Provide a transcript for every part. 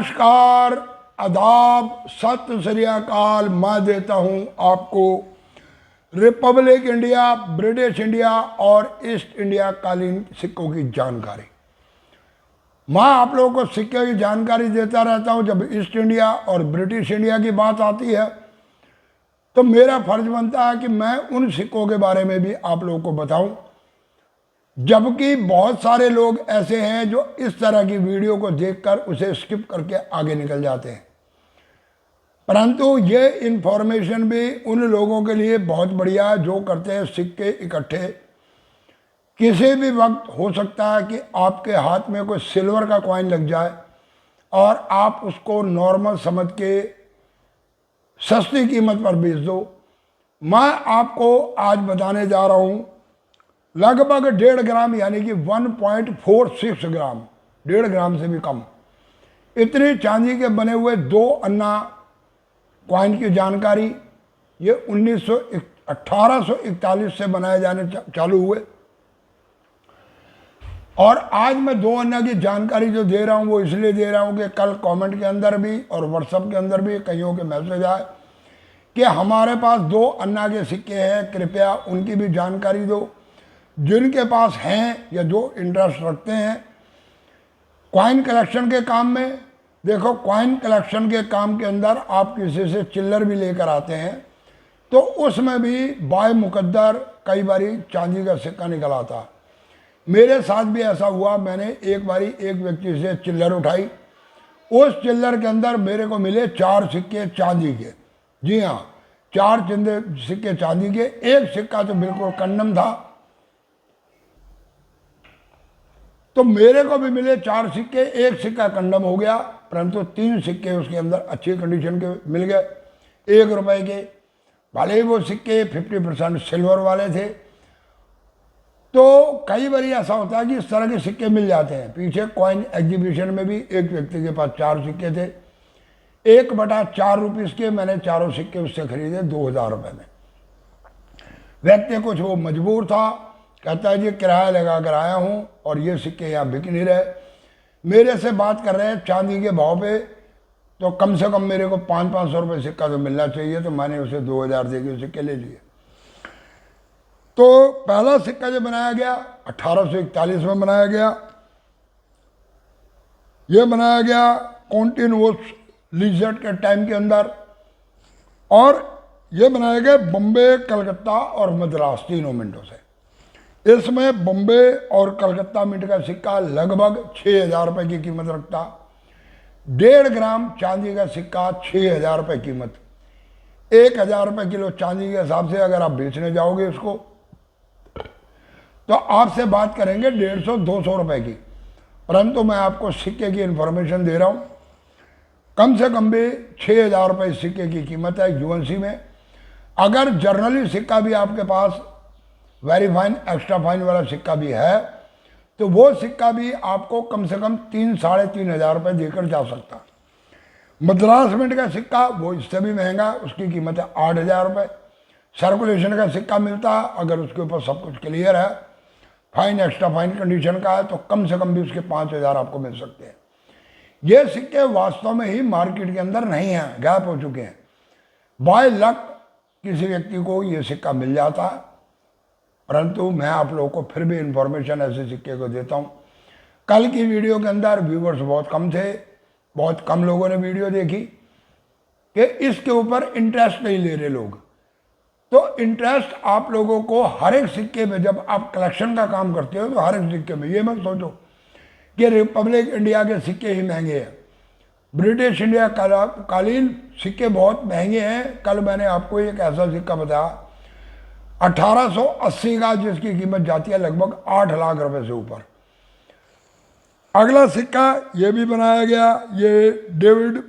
नमस्कार, आदाब, सत श्री अकाल। मैं देता हूं आपको रिपब्लिक इंडिया, ब्रिटिश इंडिया और ईस्ट इंडिया कालीन सिक्कों की जानकारी। मैं आप लोगों को सिक्के की जानकारी देता रहता हूं। जब ईस्ट इंडिया और ब्रिटिश इंडिया की बात आती है तो मेरा फर्ज बनता है कि मैं उन सिक्कों के बारे में भी आप लोगों को बताऊं, जबकि बहुत सारे लोग ऐसे हैं जो इस तरह की वीडियो को देखकर उसे स्किप करके आगे निकल जाते हैं। परंतु ये इन्फॉर्मेशन भी उन लोगों के लिए बहुत बढ़िया है जो करते हैं सिक्के इकट्ठे। किसी भी वक्त हो सकता है कि आपके हाथ में कोई सिल्वर का कॉइन लग जाए और आप उसको नॉर्मल समझ के सस्ती कीमत पर बेच दो। मैं आपको आज बताने जा रहा हूँ लगभग 1.5 ग्राम यानी कि 1.46 ग्राम, 1.5 ग्राम से भी कम, इतनी चांदी के बने हुए 2 अन्ना कॉइन की जानकारी। ये 1841 से बनाए जाने चालू हुए और आज मैं 2 अन्ना की जानकारी जो दे रहा हूँ वो इसलिए दे रहा हूँ कि कल कमेंट के अंदर भी और व्हाट्सएप के अंदर भी कईयों के मैसेज आए कि हमारे पास 2 अन्ना के सिक्के हैं, कृपया उनकी भी जानकारी दो। जिनके पास हैं या जो इंटरेस्ट रखते हैं कॉइन कलेक्शन के काम में, देखो कॉइन कलेक्शन के काम के अंदर आप किसी से चिल्लर भी लेकर आते हैं तो उसमें भी बाय मुकद्दर कई बारी चांदी का सिक्का निकल आता। मेरे साथ भी ऐसा हुआ। मैंने एक बारी एक व्यक्ति से चिल्लर उठाई, उस चिल्लर के अंदर मेरे को मिले 4 सिक्के चांदी के। जी हाँ, 4 सिक्के चांदी के, एक सिक्का तो बिल्कुल कंडम था। तो मेरे को भी मिले 4 सिक्के, एक सिक्का कंडम हो गया, परंतु 3 सिक्के उसके अंदर अच्छी कंडीशन के मिल गए, 1 रुपए के। भले ही वो सिक्के 50% सिल्वर वाले थे। तो कई बार ऐसा होता है कि इस तरह के सिक्के मिल जाते हैं। पीछे कॉइन एग्जीबिशन में भी एक व्यक्ति के पास 4 सिक्के थे, 1/4 रुपीस के। मैंने चारों सिक्के उससे खरीदे 2000 रुपये में। व्यक्ति कुछ वो मजबूर था, कहता है जी किराया लगा कर आया हूँ और ये सिक्के यहाँ बिक नहीं रहे। मेरे से बात कर रहे हैं चांदी के भाव पे, तो कम से कम मेरे को 500-500 रुपये सिक्का तो मिलना चाहिए। तो मैंने उसे 2000 दे के सिक्के ले लिए। तो पहला सिक्का जो बनाया गया 1841 में बनाया गया। ये बनाया गया कॉन्टिन्यूस लिजर्ड के टाइम के अंदर और ये बनाया गया बम्बे, कलकत्ता और मद्रास तीनों मिनटों से। इसमें बम्बे और कलकत्ता मिंट का सिक्का लगभग 6000 रुपये की कीमत रखता। 1.5 ग्राम चांदी का सिक्का 6000 रुपये कीमत। 1000 रुपये किलो चांदी के हिसाब से अगर आप बेचने जाओगे इसको तो आपसे बात करेंगे 150-200 रुपये की। परंतु मैं आपको सिक्के की इंफॉर्मेशन दे रहा हूँ, कम से कम भी 6000 रुपये सिक्के की कीमत है यूएनसी में। अगर जर्नली सिक्का भी आपके पास वेरी फाइन, एक्स्ट्रा फाइन वाला सिक्का भी है तो वो सिक्का भी आपको कम से कम 3-3.5 हज़ार रुपये देकर जा सकता। मद्रास मिंट का सिक्का वो इससे भी महंगा, उसकी कीमत है 8000 रुपये। सर्कुलेशन का सिक्का मिलता है, अगर उसके ऊपर सब कुछ क्लियर है, फाइन एक्स्ट्रा फाइन कंडीशन का है, तो कम से कम भी उसके 5000 आपको मिल सकते हैं। ये सिक्के वास्तव में ही मार्केट के अंदर नहीं हैं, गायब हो चुके हैं। बाय लक किसी व्यक्ति को ये सिक्का मिल जाता है, परंतु मैं आप लोगों को फिर भी इंफॉर्मेशन ऐसे सिक्के को देता हूँ। कल की वीडियो के अंदर व्यूवर्स बहुत कम थे, बहुत कम लोगों ने वीडियो देखी कि इसके ऊपर इंटरेस्ट नहीं ले रहे लोग। तो इंटरेस्ट आप लोगों को हर एक सिक्के में, जब आप कलेक्शन का काम करते हो तो हर एक सिक्के में ये मत सोचो कि रिपब्लिक इंडिया के सिक्के ही महंगे हैं। ब्रिटिश इंडिया कालीन सिक्के बहुत महंगे हैं। कल मैंने आपको एक ऐसा सिक्का बताया 1880 का, जिसकी कीमत जाती है लगभग 8 लाख रुपए से ऊपर। अगला सिक्का ये भी बनाया गया, ये डेविड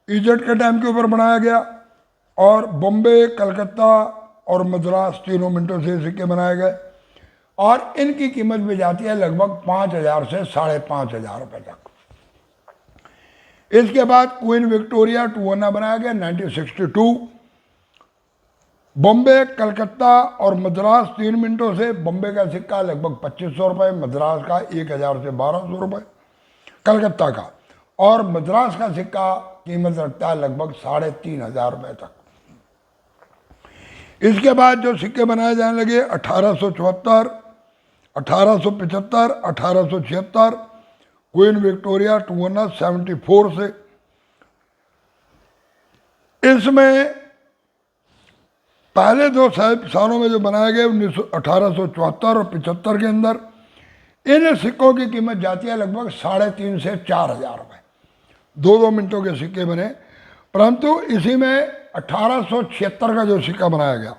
इजर्ट के टाइम के ऊपर बनाया गया और बम्बे, कलकत्ता और मद्रास तीनों मिनटों से सिक्के बनाए गए और इनकी कीमत भी जाती है लगभग 5000 से 5500 रुपये तक। इसके बाद क्वीन विक्टोरिया 2 अन्ना बनाया गया 1962। बम्बे, कलकत्ता और मद्रास 3 मिनटों से। बम्बे का सिक्का लगभग 2500 रुपये, मद्रास का 1000 से 1200 रुपये, कलकत्ता का। और मद्रास का सिक्का कीमत रखता है लगभग 3,500 रुपये तक। इसके बाद जो सिक्के बनाए जाने लगे 1874, 1875, 1876, क्वीन विक्टोरिया 274 से, इसमें पहले 2 सालों में जो बनाए गए 1874 और 75 के अंदर इन सिक्कों की कीमत जाती है लगभग 3,500 से 4,000 रुपये। 2-2 मिनटों के सिक्के बने, परंतु इसी में 1876 का जो सिक्का बनाया गया,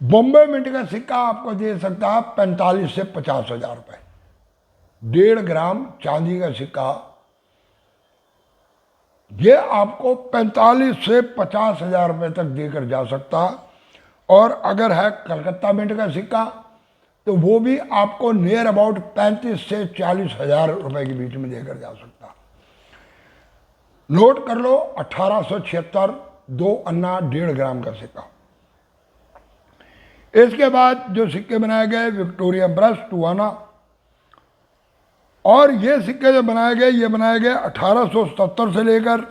बॉम्बे मिंट का सिक्का आपको दे सकता है 45 से 50,000 रुपये। 1.5 ग्राम चांदी का सिक्का ये आपको 45 से 50,000 रुपये तक देकर जा सकता है। और अगर है कलकत्ता मिंट का सिक्का तो वो भी आपको नियर अबाउट 35 से 40,000 रुपये के बीच में देकर जा सकता है। नोट कर लो 1876, 2 अन्ना 1.5 ग्राम का सिक्का। इसके बाद जो सिक्के बनाए गए विक्टोरिया ब्रश 2 आना, और ये सिक्के जो बनाए गए ये बनाए गए 1877 से लेकर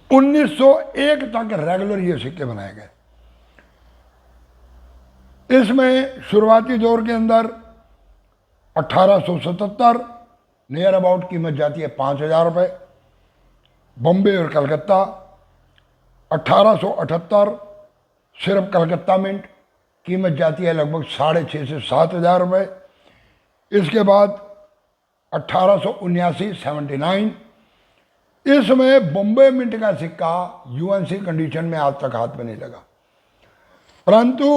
1901 तक रेगुलर ये सिक्के बनाए गए। इसमें शुरुआती दौर के अंदर 1877 नियर अबाउट कीमत जाती है 5,000 रुपये। बॉम्बे और कलकत्ता 1878 सिर्फ कलकत्ता मिंट कीमत जाती है लगभग 6,500 से 7,000 रुपये। इसके बाद 1879 79, इसमें बॉम्बे मिंट का सिक्का यूएनसी कंडीशन में आज तक हाथ में नहीं लगा, परंतु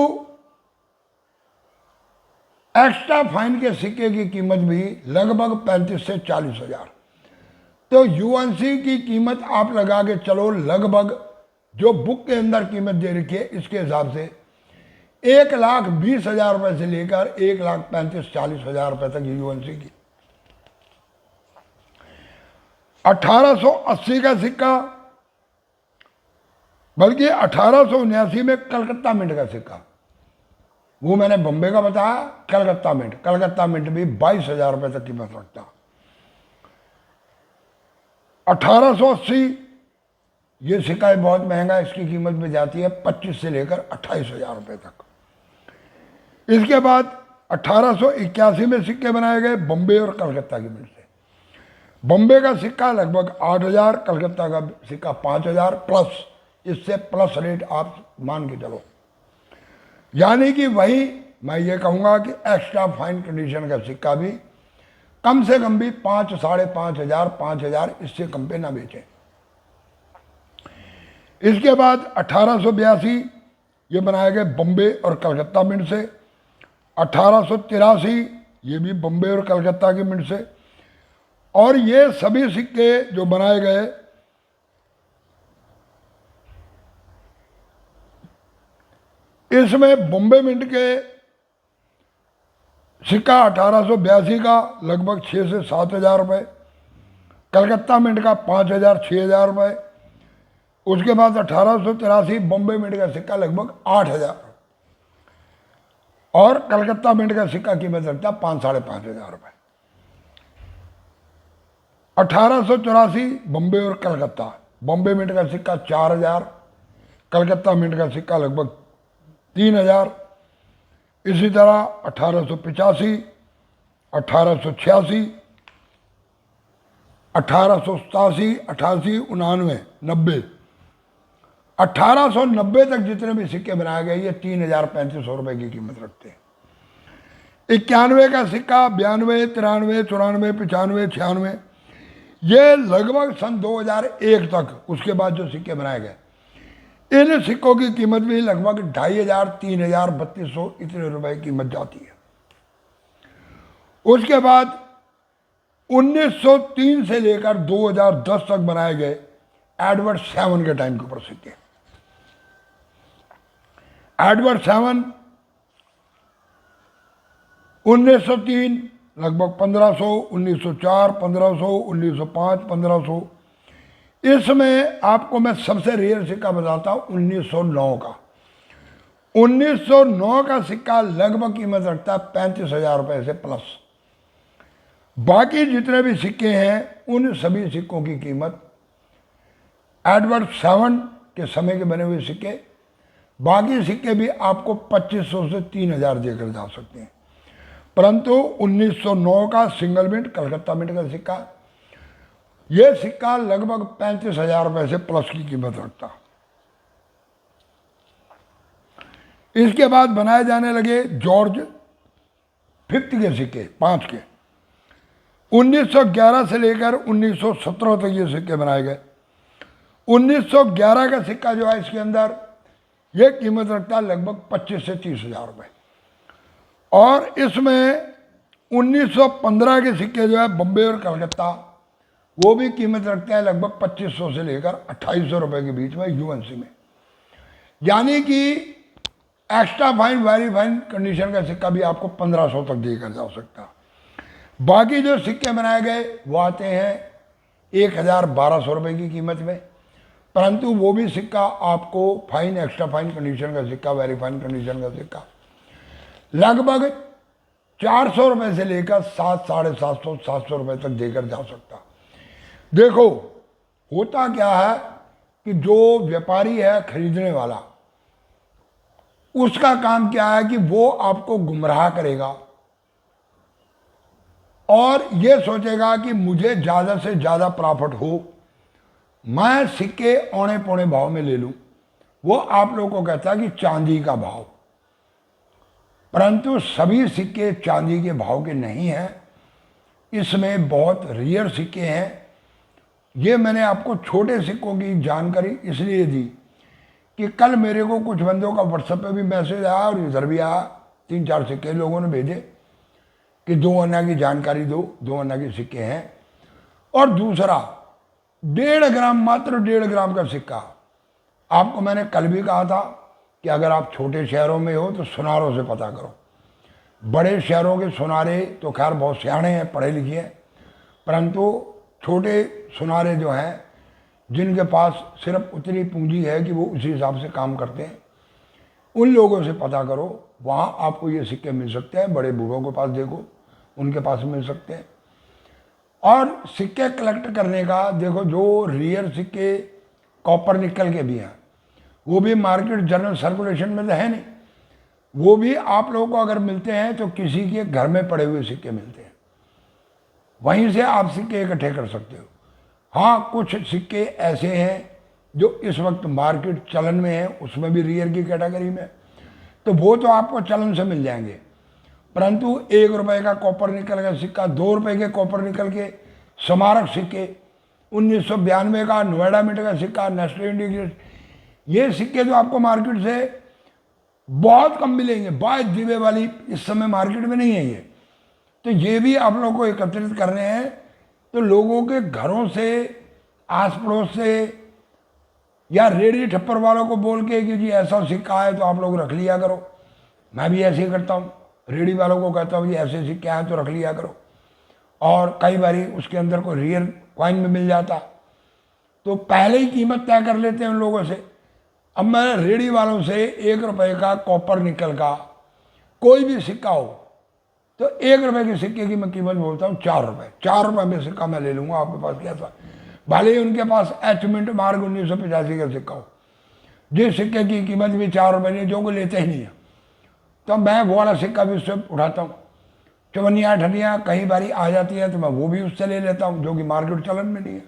एक्स्ट्रा फाइन के सिक्के की कीमत भी लगभग 35 से 40,000। तो यूएनसी की कीमत आप लगा के चलो, लगभग जो बुक के अंदर कीमत दे रखी है इसके हिसाब से 1,20,000 रुपये से लेकर 1,35,40,000 रुपये तक यूएनसी की। 1880 का सिक्का, बल्कि 1879 में कलकत्ता मिंट का सिक्का, वो मैंने बॉम्बे का बताया, कलकत्ता मिंट भी 22,000 रुपये तक कीमत रखता। 1880 ये सिक्का बहुत महंगा, इसकी कीमत में जाती है 25 से लेकर 28,000 रुपये तक। इसके बाद 1881 में सिक्के बनाए गए बॉम्बे और कलकत्ता की मिंट से। बॉम्बे का सिक्का लगभग 8,000, कलकत्ता का सिक्का 5,000 प्लस, इससे प्लस रेट आप मान के चलो। यानी कि वही मैं ये कहूँगा कि एक्स्ट्रा फाइन कंडीशन का सिक्का भी कम से कम भी 5, 5,500, 5,000 इससे कम पे ना बेचें। इसके बाद 1882 ये बनाए गए बॉम्बे और कलकत्ता मिंट से। 1883 ये भी बॉम्बे और कलकत्ता की मिंट से। और ये सभी सिक्के जो बनाए गए इसमें बॉम्बे मिंट के सिक्का 1882 का लगभग 6 से 7,000 रुपये, कलकत्ता मिंट का 5,000 6,000 रुपये। उसके बाद 1883 बॉम्बे मिंट का सिक्का लगभग 8,000 और कलकत्ता मिंट का सिक्का कीमत रखता 5 साढ़े 5,000 रुपये। 1884 बॉम्बे और कलकत्ता, बॉम्बे मिंट का सिक्का 4,000, कलकत्ता मिंट का सिक्का लगभग 3,000। इसी तरह 1885, 1886, 1887, 88, 89, 90, 1890 तक जितने भी सिक्के बनाए गए ये 3,3500 रुपये की कीमत रखते हैं। 91 का सिक्का 92, 93, 94, 95, 96 ये लगभग सन 2001 तक, उसके बाद जो सिक्के बनाए गए इन सिक्कों की कीमत भी लगभग 2,500, 3,000, 3,200 इतने रुपए कीमत जाती है। उसके बाद 1903 से लेकर 2010 तक बनाए गए एडवर्ड 7 के टाइम के ऊपर सिक्के। एडवर्ड 7 1903 लगभग 1,500, 1904 1,500, 1905 1,500। इसमें आपको मैं सबसे रेयर सिक्का बताता हूँ 1909 का। 1909 का सिक्का लगभग कीमत रखता है 35,000 रुपये से प्लस। बाकी जितने भी सिक्के हैं उन सभी सिक्कों की कीमत एडवर्ड 7 के समय के बने हुए सिक्के, बाकी सिक्के भी आपको 2500 से 3000 देकर जा सकते हैं। परंतु 1909 का सिंगल मिंट कलकत्ता मिंट का सिक्का, यह सिक्का लगभग 35,000 रुपये से प्लस की कीमत रखता। इसके बाद बनाए जाने लगे जॉर्ज 5 के सिक्के, 5 के। 1911 से लेकर 1917 तक ये सिक्के बनाए गए। 1911 का सिक्का जो है इसके अंदर यह कीमत रखता है लगभग 25 से 30,000 रुपये। और इसमें 1915 के सिक्के जो है बम्बे और कलकत्ता, वो भी कीमत रखते हैं लगभग 2500 से लेकर 2800 रुपये के बीच में यूएनसी में। यानी कि extra fine very fine condition का सिक्का भी आपको 1500 तक देकर जा सकता। बाकी जो सिक्के बनाए गए वो आते हैं 1000-1200 रुपये की कीमत में, परंतु वो भी सिक्का आपको फाइन एक्स्ट्रा फाइन कंडीशन का सिक्का, वेरी फाइन कंडीशन का सिक्का लगभग 400 रुपये से लेकर 700-750 रुपये तक देकर जा सकता। देखो होता क्या है कि जो व्यापारी है खरीदने वाला, उसका काम क्या है कि वो आपको गुमराह करेगा और ये सोचेगा कि मुझे ज़्यादा से ज़्यादा प्रॉफिट हो, मैं सिक्के औने पौने भाव में ले लूं। वो आप लोगों को कहता है कि चांदी का भाव, परंतु सभी सिक्के चांदी के भाव के नहीं हैं। इसमें बहुत रेयर सिक्के हैं। ये मैंने आपको छोटे सिक्कों की जानकारी इसलिए दी कि कल मेरे को कुछ बंदों का व्हाट्सएप पे भी मैसेज आया और इधर भी आया, 3-4 सिक्के लोगों ने भेजे कि 2 आना की जानकारी दो, 2 आना के सिक्के हैं। और दूसरा 1.5 ग्राम, मात्र 1.5 ग्राम का सिक्का, आपको मैंने कल भी कहा था कि अगर आप छोटे शहरों में हो तो सुनारों से पता करो। बड़े शहरों के सुनारे तो खैर बहुत सियाणे हैं, पढ़े लिखे हैं, परंतु छोटे सुनारे जो हैं जिनके पास सिर्फ उतनी पूंजी है कि वो उसी हिसाब से काम करते हैं, उन लोगों से पता करो, वहाँ आपको ये सिक्के मिल सकते हैं। बड़े बूढ़ों के पास देखो, उनके पास मिल सकते हैं। और सिक्के कलेक्ट करने का देखो, जो रियर सिक्के कॉपर निकल के भी हैं वो भी मार्केट जनरल सर्कुलेशन में तो है नहीं, वो भी आप लोगों को अगर मिलते हैं तो किसी के घर में पड़े हुए सिक्के मिलते हैं, वहीं से आप सिक्के इकट्ठे कर सकते हो। हाँ, कुछ सिक्के ऐसे हैं जो इस वक्त मार्केट चलन में है, उसमें भी रियर की कैटेगरी में, तो वो तो आपको चलन से मिल जाएंगे। परंतु 1 रुपये का कॉपर निकल का सिक्का, 2 रुपये के कॉपर निकल के स्मारक सिक्के, 1992 का नोएडा मिंट का सिक्का, नेशनल इंडिया, ये सिक्के जो आपको मार्केट से बहुत कम मिलेंगे। 22 दिवे वाली इस समय मार्केट में नहीं है ये, तो ये भी आप लोगों को एकत्रित करने हैं। तो लोगों के घरों से, आस पड़ोस से, या रेडी ठप्पर वालों को बोल के कि जी ऐसा सिक्का है तो आप लोग रख लिया करो। मैं भी ऐसे ही करता हूँ, रेडी वालों को कहता हूँ जी ऐसे सिक्के हैं तो रख लिया करो। और कई बारी उसके अंदर कोई रियल कॉइन में मिल जाता तो पहले ही कीमत तय कर लेते हैं उन लोगों से। अब मैं रेडी वालों से 1 रुपये का कॉपर निकल का कोई भी सिक्का हो तो 1 रुपये के सिक्के की मैं कीमत बोलता हूँ 4 रुपये। 4 रुपये में सिक्का मैं ले लूँगा आपके पास कैसा, भले ही उनके पास एच मिंट मार्ग 1985 का सिक्का हो, जिस सिक्के की कीमत भी 4 रुपये नहीं, जो कोई लेते ही नहीं है, तो मैं वो वाला सिक्का भी उससे उठाता हूँ। चवनियाँ ठनियाँ कई बारी आ जाती हैं तो मैं वो भी उससे ले लेता हूँ, जो कि मार्केट चलन में नहीं है।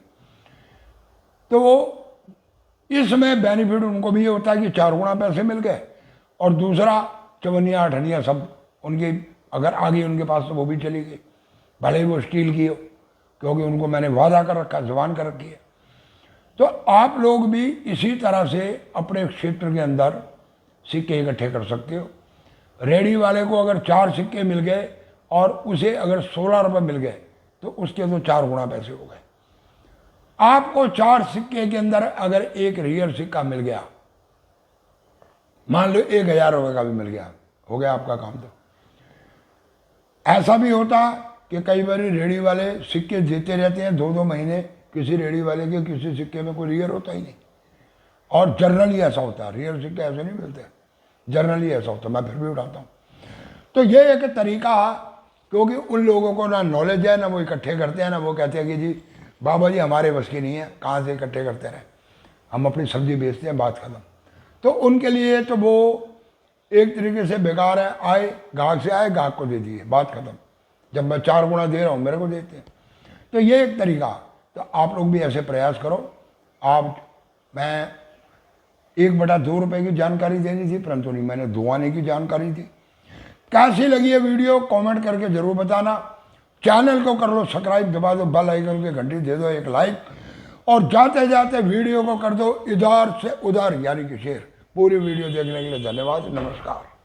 तो इसमें बेनिफिट उनको भी ये होता है कि 4 गुना पैसे मिल गए, और दूसरा चवनियाँ ठनियाँ सब उनकी अगर आ गई उनके पास तो वो भी चली गई, भले ही वो स्टील की हो, क्योंकि उनको मैंने वादा कर रखा, जुबान कर रखी है। तो आप लोग भी इसी तरह से अपने क्षेत्र के अंदर सिक्के इकट्ठे कर सकते हो। रेडी वाले को अगर 4 सिक्के मिल गए और उसे अगर 16 रुपये मिल गए तो उसके तो 4 गुना पैसे हो गए। आपको 4 सिक्के के अंदर अगर एक रियल सिक्का मिल गया, मान लो 1000 रुपये का भी मिल गया, हो गया आपका काम। तो ऐसा भी होता कि कई बार रेडी वाले सिक्के देते रहते हैं 2-2 महीने, किसी रेडी वाले के किसी सिक्के में कोई रियल होता ही नहीं। और जर्नली ऐसा होता है, रियल सिक्के ऐसे नहीं मिलते, जर्नली ऐसा होता है, मैं फिर भी उठाता हूँ। तो ये एक तरीका क्योंकि उन लोगों को ना नॉलेज है, ना वो इकट्ठे करते हैं, ना वो कहते हैं कि जी बाबा जी हमारे बस की नहीं है, कहाँ से इकट्ठे करते रहे, हम अपनी सब्जी बेचते हैं, बात खत्म। तो उनके लिए तो वो एक तरीके से बेकार है, आए गाहक से आए, गाहक को दे दिए, बात खत्म। जब मैं 4 गुना दे रहा हूँ मेरे को देते हैं। तो ये एक तरीका। तो आप लोग भी ऐसे प्रयास करो। आप मैं 1/2 रुपये की जानकारी देनी थी, परंतु नहीं, मैंने दुआने की जानकारी दी। कैसी लगी ये वीडियो कमेंट करके जरूर बताना। चैनल को कर लो सब्सक्राइब, दबा दो बेल आइकन की घंटी, दे दो एक लाइक, और जाते जाते वीडियो को कर दो इधर से उधर यानी कि शेयर। पूरी वीडियो देखने के लिए धन्यवाद, नमस्कार।